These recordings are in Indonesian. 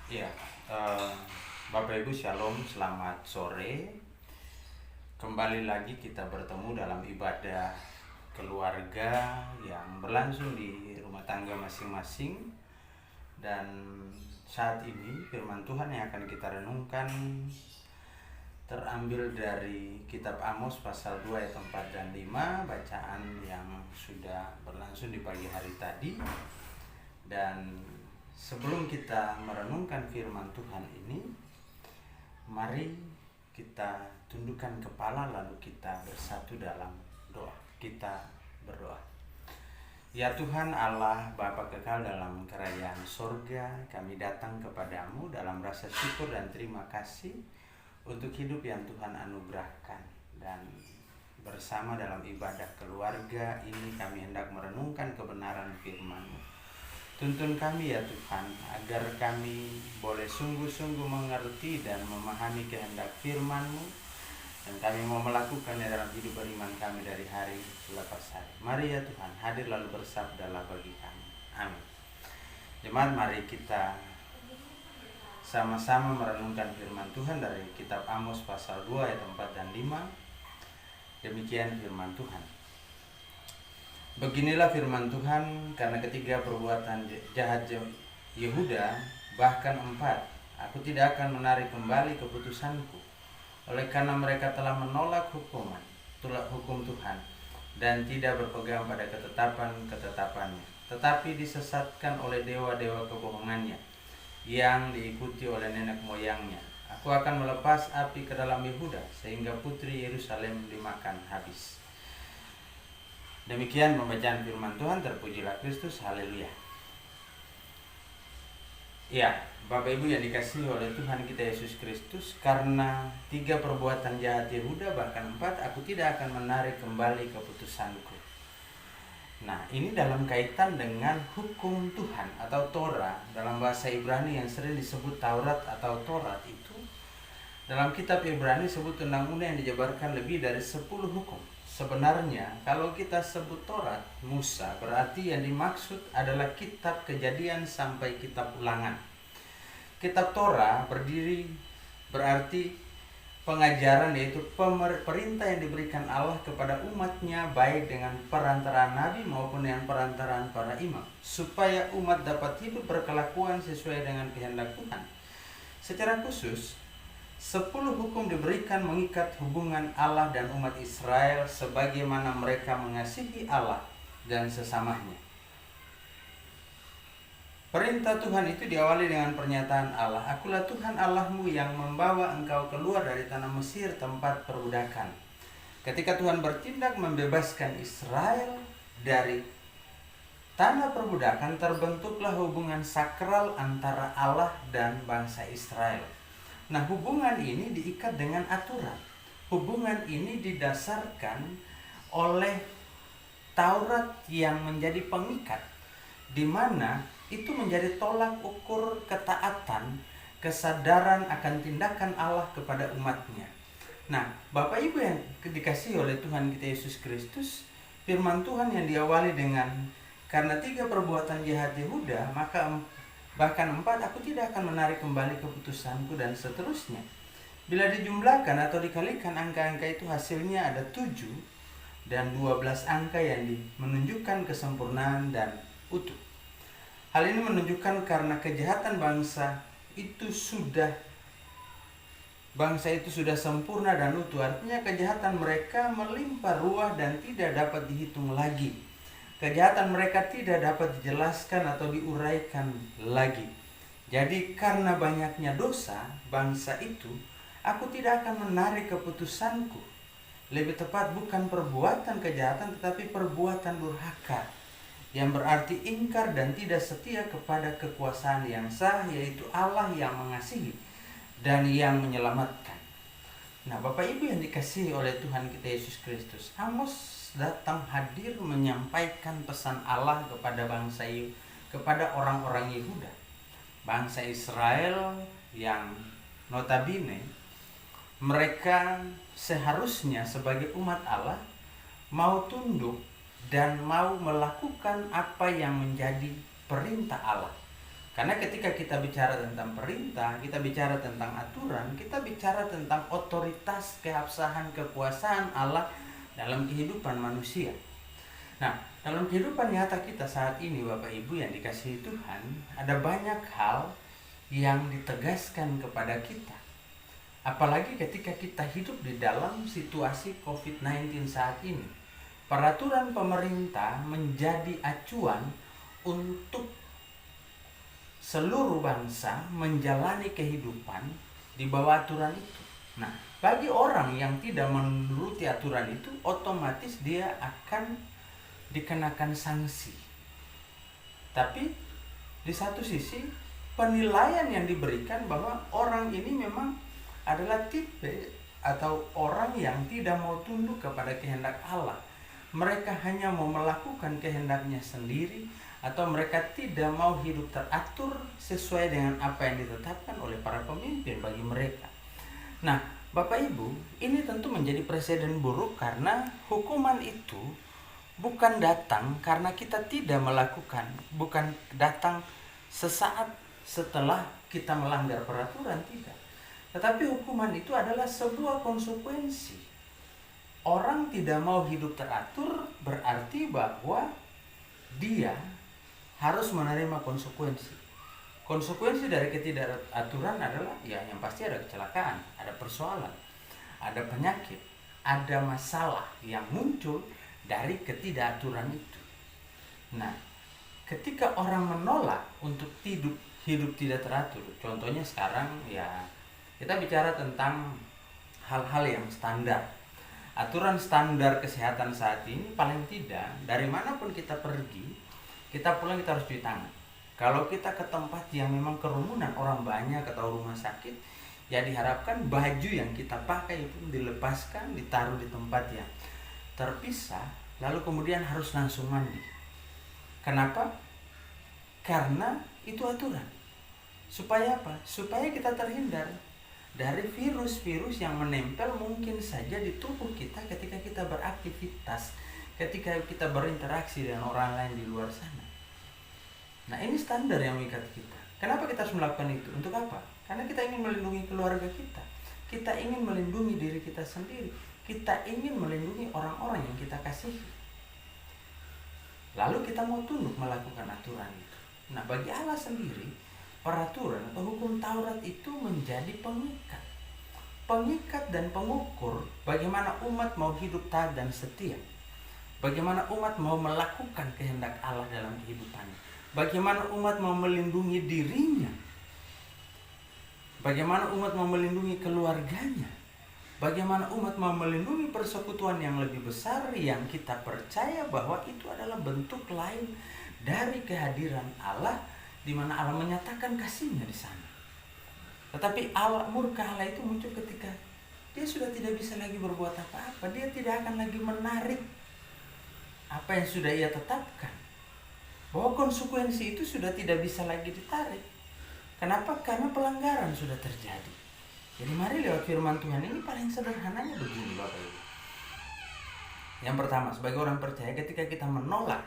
Ya, eh, Bapak Ibu Shalom, selamat sore. Kembali lagi kita bertemu dalam ibadah keluarga yang berlangsung di rumah tangga masing-masing. Dan saat ini firman Tuhan yang akan kita renungkan terambil dari kitab Amos pasal 2 ayat 4 dan 5, bacaan yang sudah berlangsung di pagi hari tadi. Dan sebelum kita merenungkan firman Tuhan ini, mari kita tundukkan kepala lalu kita bersatu dalam doa. Kita berdoa. Ya Tuhan Allah Bapa kekal dalam kerajaan sorga, kami datang kepadamu dalam rasa syukur dan terima kasih untuk hidup yang Tuhan anugerahkan. Dan bersama dalam ibadah keluarga ini kami hendak merenungkan kebenaran firman-Mu. Tuntun kami ya Tuhan, agar kami boleh sungguh-sungguh mengerti dan memahami kehendak firman-Mu, dan kami mau melakukannya dalam hidup beriman kami dari hari lepas hari. Mari ya Tuhan, hadir lalu bersabdalah bagi kami. Amin. Jemaat, mari kita sama-sama merenungkan firman Tuhan dari kitab Amos pasal 2 ayat 4 dan 5. Demikian firman Tuhan. Beginilah firman Tuhan, karena ketiga perbuatan jahat Yehuda, bahkan 4, aku tidak akan menarik kembali keputusanku, oleh karena mereka telah menolak hukum Tuhan, dan tidak berpegang pada ketetapan-ketetapannya, tetapi disesatkan oleh dewa-dewa kebohongannya, yang diikuti oleh nenek moyangnya. Aku akan melepas api ke dalam Yehuda, sehingga putri Yerusalem dimakan habis. Demikian pembacaan firman Tuhan, terpujilah Kristus, haleluya. Ya, Bapak Ibu yang dikasihi oleh Tuhan kita Yesus Kristus, karena 3 perbuatan jahat Yehuda, bahkan 4, aku tidak akan menarik kembali keputusanku. Nah, ini dalam kaitan dengan hukum Tuhan atau Torah. Dalam bahasa Ibrani yang sering disebut Taurat atau Torat itu, dalam kitab Ibrani disebut undang-undang yang dijabarkan lebih dari 10 hukum. Sebenarnya kalau kita sebut Torat Musa, berarti yang dimaksud adalah kitab Kejadian sampai kitab Ulangan. Kitab Torah berarti pengajaran, yaitu perintah yang diberikan Allah kepada umatnya, baik dengan perantaraan nabi maupun dengan perantaraan para imam, supaya umat dapat hidup berkelakuan sesuai dengan kehendak Tuhan. Secara khusus, 10 hukum diberikan mengikat hubungan Allah dan umat Israel sebagaimana mereka mengasihi Allah dan sesamanya. Perintah Tuhan itu diawali dengan pernyataan Allah, akulah Tuhan Allahmu yang membawa engkau keluar dari tanah Mesir, tempat perbudakan. Ketika Tuhan bertindak membebaskan Israel dari tanah perbudakan, terbentuklah hubungan sakral antara Allah dan bangsa Israel. Nah, hubungan ini diikat dengan aturan. Hubungan ini didasarkan oleh Taurat yang menjadi pengikat, di mana itu menjadi tolak ukur ketaatan, kesadaran akan tindakan Allah kepada umatnya. Nah, Bapak Ibu yang dikasihi oleh Tuhan kita Yesus Kristus, firman Tuhan yang diawali dengan karena 3 perbuatan jahat Yehuda, maka bahkan 4, aku tidak akan menarik kembali keputusanku, dan seterusnya. Bila dijumlahkan atau dikalikan angka-angka itu, hasilnya ada 7 dan 12 angka yang menunjukkan kesempurnaan dan utuh. Hal ini menunjukkan karena kejahatan bangsa itu sudah sempurna dan utuh. Artinya kejahatan mereka melimpah ruah dan tidak dapat dihitung lagi. Kejahatan mereka tidak dapat dijelaskan atau diuraikan lagi. Jadi karena banyaknya dosa bangsa itu, aku tidak akan menarik keputusanku. Lebih tepat, bukan perbuatan kejahatan tetapi perbuatan durhaka, yang berarti ingkar dan tidak setia kepada kekuasaan yang sah, yaitu Allah yang mengasihi dan yang menyelamatkan. Nah, Bapak Ibu yang dikasihi oleh Tuhan kita Yesus Kristus, Amos datang hadir menyampaikan pesan Allah kepada orang-orang Yehuda, bangsa Israel yang notabene mereka seharusnya sebagai umat Allah mau tunduk dan mau melakukan apa yang menjadi perintah Allah. Karena ketika kita bicara tentang perintah, kita bicara tentang aturan, kita bicara tentang otoritas, keabsahan, kekuasaan Allah dalam kehidupan manusia. Nah, dalam kehidupan nyata kita saat ini, Bapak Ibu yang dikasihi Tuhan, ada banyak hal yang ditegaskan kepada kita. Apalagi ketika kita hidup di dalam situasi COVID-19 saat ini. Peraturan pemerintah menjadi acuan untuk seluruh bangsa menjalani kehidupan di bawah aturan itu. Nah, bagi orang yang tidak menuruti aturan itu, otomatis dia akan dikenakan sanksi. Tapi di satu sisi penilaian yang diberikan bahwa orang ini memang adalah tipe atau orang yang tidak mau tunduk kepada kehendak Allah. Mereka hanya mau melakukan kehendaknya sendiri, atau mereka tidak mau hidup teratur sesuai dengan apa yang ditetapkan oleh para pemimpin bagi mereka. Nah, Bapak Ibu, ini tentu menjadi presiden buruk karena hukuman itu bukan datang karena kita tidak melakukan, bukan datang sesaat setelah kita melanggar peraturan, tidak. Tetapi hukuman itu adalah sebuah konsekuensi. Orang tidak mau hidup teratur berarti bahwa dia harus menerima konsekuensi. Konsekuensi dari ketidakaturan adalah yang pasti ada kecelakaan, ada persoalan, ada penyakit, ada masalah yang muncul dari ketidakaturan itu. Nah, ketika orang menolak untuk hidup tidak teratur, contohnya sekarang ya kita bicara tentang hal-hal yang standar. Aturan standar kesehatan saat ini paling tidak dari manapun kita pergi, kita pulang kita harus cuci tangan. Kalau kita ke tempat yang memang kerumunan orang banyak atau rumah sakit, ya diharapkan baju yang kita pakai itu dilepaskan, ditaruh di tempat yang terpisah, lalu kemudian harus langsung mandi. Kenapa? Karena itu aturan. Supaya apa? Supaya kita terhindar dari virus-virus yang menempel mungkin saja di tubuh kita ketika kita beraktivitas, ketika kita berinteraksi dengan orang lain di luar sana. Nah, ini standar yang mengikat kita. Kenapa kita harus melakukan itu? Untuk apa? Karena kita ingin melindungi keluarga kita. Kita ingin melindungi diri kita sendiri. Kita ingin melindungi orang-orang yang kita kasihi. Lalu kita mau tunduk melakukan aturan itu. Nah, bagi Allah sendiri, peraturan atau hukum Taurat itu menjadi pengikat. Pengikat dan pengukur bagaimana umat mau hidup taat dan setia. Bagaimana umat mau melakukan kehendak Allah dalam kehidupannya. Bagaimana umat mau melindungi dirinya. Bagaimana umat mau melindungi keluarganya. Bagaimana umat mau melindungi persekutuan yang lebih besar yang kita percaya bahwa itu adalah bentuk lain dari kehadiran Allah, di mana Allah menyatakan kasih-Nya di sana. Tetapi murka Allah itu muncul ketika dia sudah tidak bisa lagi berbuat apa-apa. Dia tidak akan lagi menarik apa yang sudah ia tetapkan. Bahwa konsekuensi itu sudah tidak bisa lagi ditarik. Kenapa? Karena pelanggaran sudah terjadi. Jadi mari lewat firman Tuhan ini paling sederhananya begini, Bapak Ibu. Yang pertama, sebagai orang percaya, ketika kita menolak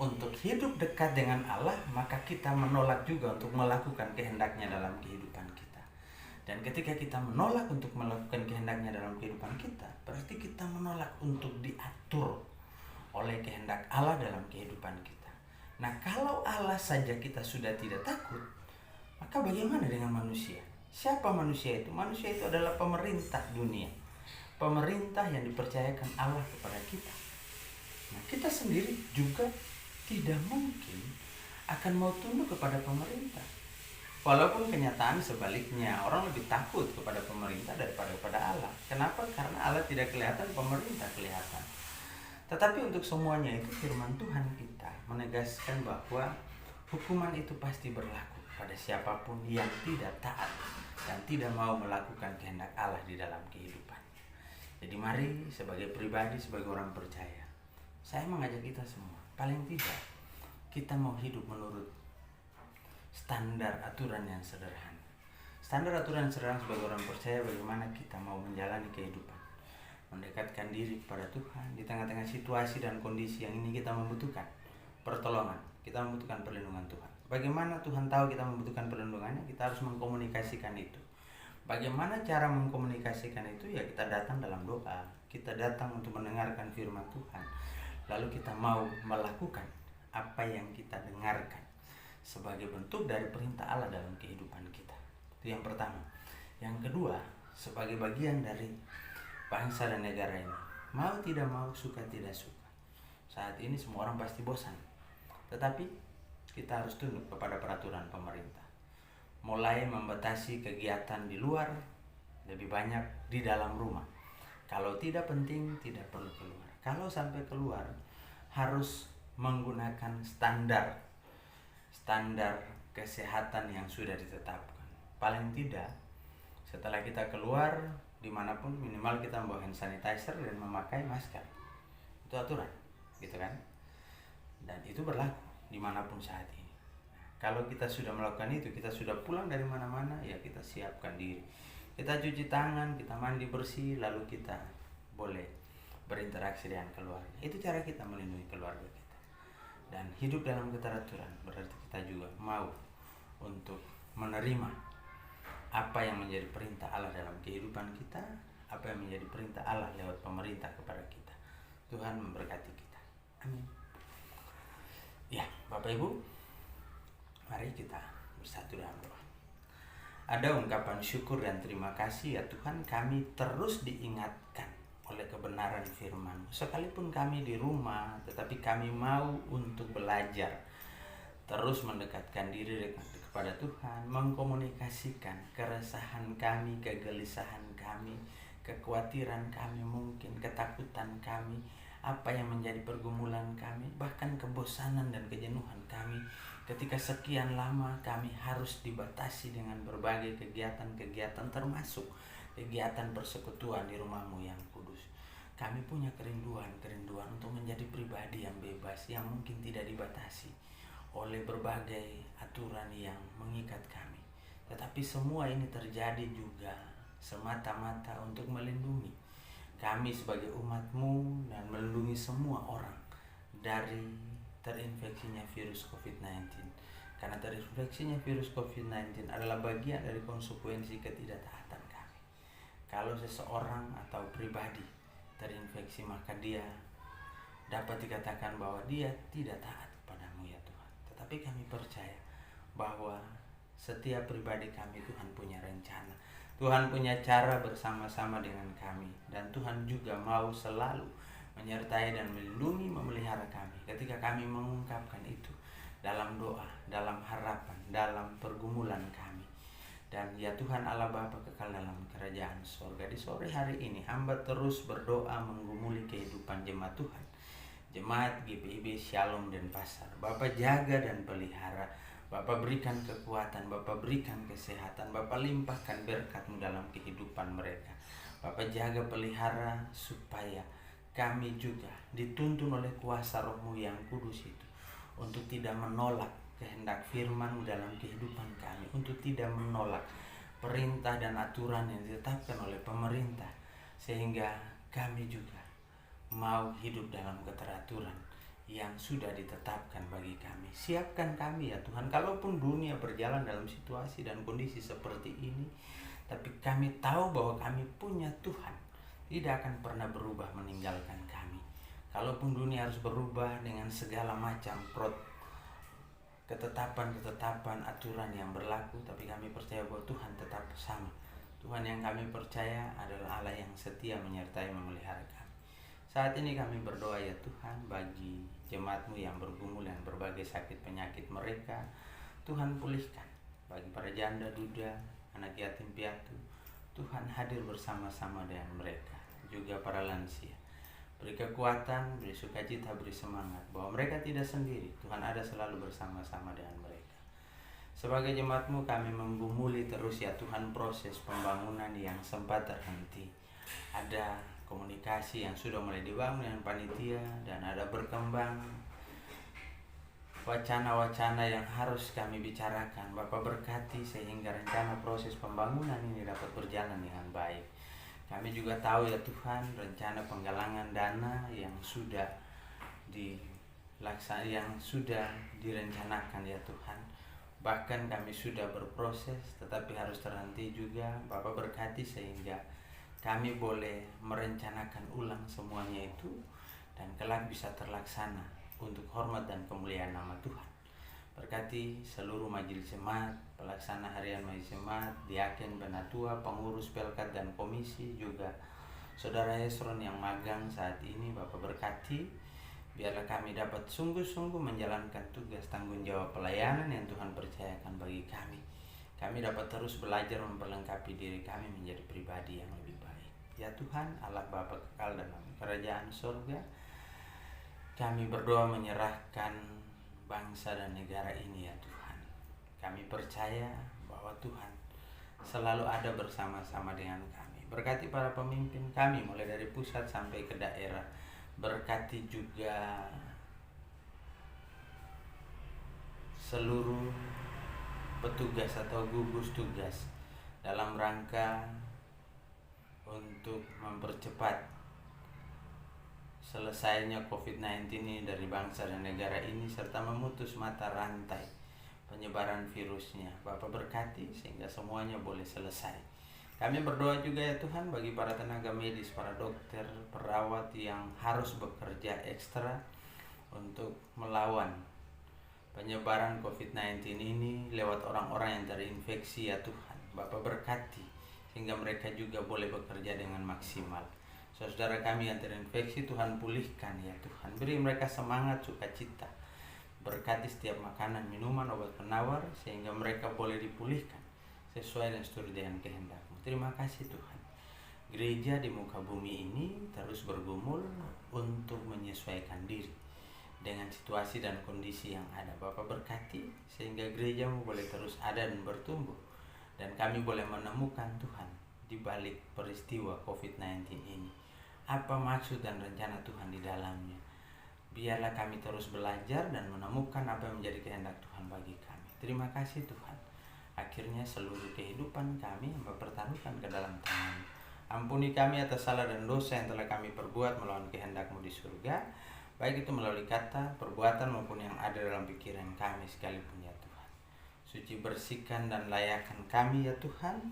untuk hidup dekat dengan Allah, maka kita menolak juga untuk melakukan kehendaknya dalam kehidupan kita. Dan ketika kita menolak untuk melakukan kehendaknya dalam kehidupan kita, berarti kita menolak untuk diatur oleh kehendak Allah dalam kehidupan kita. Nah, kalau Allah saja kita sudah tidak takut, maka bagaimana dengan manusia? Siapa manusia itu? Manusia itu adalah pemerintah dunia. Pemerintah yang dipercayakan Allah kepada kita. Nah, kita sendiri juga tidak mungkin akan mau tunduk kepada pemerintah. Walaupun kenyataan sebaliknya, orang lebih takut kepada pemerintah daripada kepada Allah. Kenapa? Karena Allah tidak kelihatan, pemerintah kelihatan. Tetapi untuk semuanya itu firman Tuhan kita menegaskan bahwa hukuman itu pasti berlaku pada siapapun yang tidak taat dan tidak mau melakukan kehendak Allah di dalam kehidupan. Jadi mari sebagai pribadi, sebagai orang percaya, saya mengajak kita semua, paling tidak kita mau hidup menurut standar aturan yang sederhana. Standar aturan sederhana sebagai orang percaya bagaimana kita mau menjalani kehidupan, mendekatkan diri kepada Tuhan di tengah-tengah situasi dan kondisi yang ini kita membutuhkan pertolongan, kita membutuhkan perlindungan Tuhan. Bagaimana Tuhan tahu kita membutuhkan perlindungannya? Kita harus mengkomunikasikan itu. Bagaimana cara mengkomunikasikan itu? Ya kita datang dalam doa. Kita datang untuk mendengarkan firman Tuhan. Lalu kita mau melakukan apa yang kita dengarkan sebagai bentuk dari perintah Allah dalam kehidupan kita. Itu yang pertama. Yang kedua, sebagai bagian dari bangsa dan negara ini, mau tidak mau, suka tidak suka, saat ini semua orang pasti bosan. Tetapi kita harus tunduk kepada peraturan pemerintah. Mulai membatasi kegiatan di luar, lebih banyak di dalam rumah. Kalau tidak penting, tidak perlu keluar. Kalau sampai keluar, harus menggunakan standar kesehatan yang sudah ditetapkan. Paling tidak, setelah kita keluar dimanapun, minimal kita membawa hand sanitizer dan memakai masker. Itu aturan, gitu kan? Dan itu berlaku dimanapun saat ini. Kalau kita sudah melakukan itu, kita sudah pulang dari mana-mana, ya kita siapkan diri. Kita cuci tangan, kita mandi bersih, lalu kita boleh berinteraksi dengan keluarga. Itu cara kita melindungi keluarga kita. Dan hidup dalam keteraturan berarti kita juga mau untuk menerima apa yang menjadi perintah Allah dalam kehidupan kita, apa yang menjadi perintah Allah lewat pemerintah kepada kita. Tuhan memberkati kita. Amin. Ya, Bapak Ibu, mari kita bersatu dalam doa. Ada ungkapan syukur dan terima kasih, ya Tuhan, kami terus diingatkan oleh kebenaran firman-Mu. Sekalipun kami di rumah, tetapi kami mau untuk belajar, terus mendekatkan diri kepada Tuhan, mengkomunikasikan keresahan kami, kegelisahan kami, kekhawatiran kami, mungkin ketakutan kami, apa yang menjadi pergumulan kami, bahkan kebosanan dan kejenuhan kami ketika sekian lama kami harus dibatasi dengan berbagai kegiatan-kegiatan, termasuk kegiatan persekutuan di rumah-Mu yang kudus. Kami punya kerinduan untuk menjadi pribadi yang bebas, yang mungkin tidak dibatasi oleh berbagai aturan yang mengikat kami. Tetapi semua ini terjadi juga semata-mata untuk melindungi kami sebagai umat-Mu dan melindungi semua orang dari terinfeksinya virus COVID-19. Karena terinfeksinya virus COVID-19 adalah bagian dari konsekuensi ketidaktaatan kami. Kalau seseorang atau pribadi terinfeksi, maka dia dapat dikatakan bahwa dia tidak taat kepadamu, ya Tuhan. Tetapi kami percaya bahwa setiap pribadi kami, Tuhan punya rencana, Tuhan punya cara bersama-sama dengan kami, dan Tuhan juga mau selalu menyertai dan melindungi, memelihara kami ketika kami mengungkapkan itu dalam doa, dalam harapan, dalam pergumulan kami. Dan ya Tuhan Allah Bapa kekal dalam kerajaan sorga, di sore hari ini hamba terus berdoa menggumuli kehidupan jemaat Tuhan, jemaat GPIB Shalom dan Pasar. Bapak jaga dan pelihara, Bapak berikan kekuatan, Bapak berikan kesehatan, Bapak limpahkan berkat-Mu dalam kehidupan mereka. Bapak jaga pelihara supaya kami juga dituntun oleh kuasa Roh-Mu yang kudus itu untuk tidak menolak kehendak firman-Mu dalam kehidupan kami, untuk tidak menolak perintah dan aturan yang ditetapkan oleh pemerintah, sehingga kami juga mau hidup dalam keteraturan yang sudah ditetapkan bagi kami. Siapkan kami, ya Tuhan, kalaupun dunia berjalan dalam situasi dan kondisi seperti ini, tapi kami tahu bahwa kami punya Tuhan, tidak akan pernah berubah meninggalkan kami. Kalaupun dunia harus berubah dengan segala macam ketetapan aturan yang berlaku, tapi kami percaya bahwa Tuhan tetap sama. Tuhan yang kami percaya adalah Allah yang setia menyertai memelihara kami. Saat ini kami berdoa, ya Tuhan, bagi jemaat-Mu yang bergumul dengan berbagai sakit penyakit mereka, Tuhan pulihkan. Bagi para janda, duda, anak yatim piatu, Tuhan hadir bersama-sama dengan mereka. Juga para lansia, beri kekuatan, beri sukacita, beri semangat bahwa mereka tidak sendiri. Tuhan ada selalu bersama-sama dengan mereka. Sebagai jemaat-Mu kami menggumuli terus, ya Tuhan, proses pembangunan yang sempat terhenti. Ada komunikasi yang sudah mulai dibangun dengan panitia, dan ada berkembang wacana-wacana yang harus kami bicarakan. Bapak berkati sehingga rencana proses pembangunan ini dapat berjalan dengan baik. Kami juga tahu, ya Tuhan, rencana penggalangan dana yang sudah direncanakan, ya Tuhan, Bahkan kami sudah berproses tetapi harus terhenti juga. Bapak berkati sehingga kami boleh merencanakan ulang semuanya itu dan kelak bisa terlaksana untuk hormat dan kemuliaan nama Tuhan. Berkati seluruh majelis jemaat, pelaksana harian majelis jemaat, diaken, penatua, pengurus pelkat dan komisi, juga Saudara Hesron yang magang saat ini. Bapak berkati, biarlah kami dapat sungguh-sungguh menjalankan tugas tanggung jawab pelayanan yang Tuhan percayakan bagi kami. Kami dapat terus belajar memperlengkapi diri kami menjadi pribadi yang lebih baik. Ya Tuhan, Allah Bapa kekal dalam kerajaan surga, kami berdoa menyerahkan bangsa dan negara ini ya Tuhan. Kami percaya bahwa Tuhan selalu ada bersama-sama dengan kami. Berkati para pemimpin kami mulai dari pusat sampai ke daerah. Berkati juga seluruh petugas atau gugus tugas dalam rangka untuk mempercepat selesainya COVID-19 ini dari bangsa dan negara ini, serta memutus mata rantai penyebaran virusnya. Bapak berkati sehingga semuanya boleh selesai. Kami berdoa juga ya Tuhan bagi para tenaga medis, para dokter, perawat yang harus bekerja ekstra untuk melawan penyebaran COVID-19 ini lewat orang-orang yang terinfeksi ya Tuhan. Bapak berkati sehingga mereka juga boleh bekerja dengan maksimal. Saudara kami yang terinfeksi, Tuhan pulihkan ya Tuhan. Beri mereka semangat, sukacita. Berkati setiap makanan, minuman, obat penawar sehingga mereka boleh dipulihkan sesuai dan seturut dengan kehendak-Mu. Terima kasih Tuhan. Gereja di muka bumi ini terus bergumul untuk menyesuaikan diri dengan situasi dan kondisi yang ada. Bapak berkati sehingga gereja-Mu boleh terus ada dan bertumbuh, dan kami boleh menemukan Tuhan di balik peristiwa COVID-19 ini. Apa maksud dan rencana Tuhan di dalamnya? Biarlah kami terus belajar dan menemukan apa yang menjadi kehendak Tuhan bagi kami. Terima kasih Tuhan. Akhirnya seluruh kehidupan kami mempertaruhkan ke dalam tangan. Ampuni kami atas salah dan dosa yang telah kami perbuat melawan kehendak-Mu di surga, baik itu melalui kata, perbuatan maupun yang ada dalam pikiran kami sekalipun ya Tuhan. Suci, bersihkan dan layakkan kami ya Tuhan.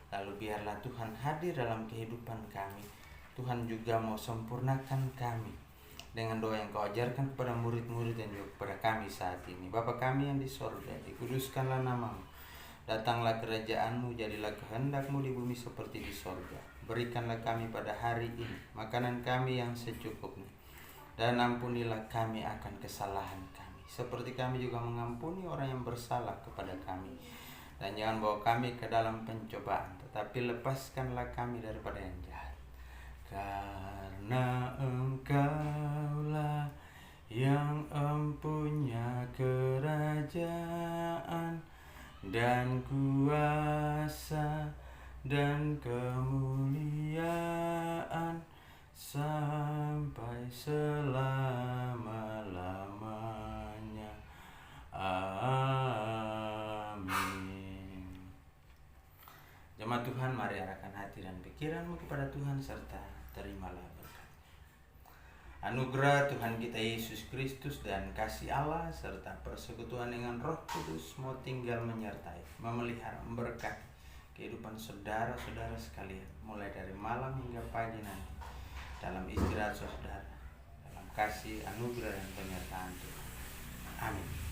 Lalu biarlah Tuhan hadir dalam kehidupan kami. Tuhan juga mau sempurnakan kami dengan doa yang Kau ajarkan kepada murid-murid dan juga kepada kami saat ini. Bapa kami yang di sorga, dikuduskanlah nama-Mu. Datanglah kerajaan-Mu, jadilah kehendak-Mu di bumi seperti di sorga. Berikanlah kami pada hari ini makanan kami yang secukupnya. Dan ampunilah kami akan kesalahan kami, seperti kami juga mengampuni orang yang bersalah kepada kami. Dan jangan bawa kami ke dalam pencobaan, tetapi lepaskanlah kami daripada yang jahat. Karena Engkaulah yang empunya kerajaan dan kuasa dan kemuliaan sampai selama-lamanya. Amin. Jemaat Tuhan, mari arahkan hati dan pikiranmu kepada Tuhan serta terimalah berkat. Anugerah Tuhan kita Yesus Kristus dan kasih Allah serta persekutuan dengan Roh Kudus mau tinggal menyertai, memelihara, memberkati kehidupan saudara-saudara sekalian mulai dari malam hingga pagi nanti, dalam istirahat saudara, dalam kasih, anugerah dan penyertaan Tuhan. Amin.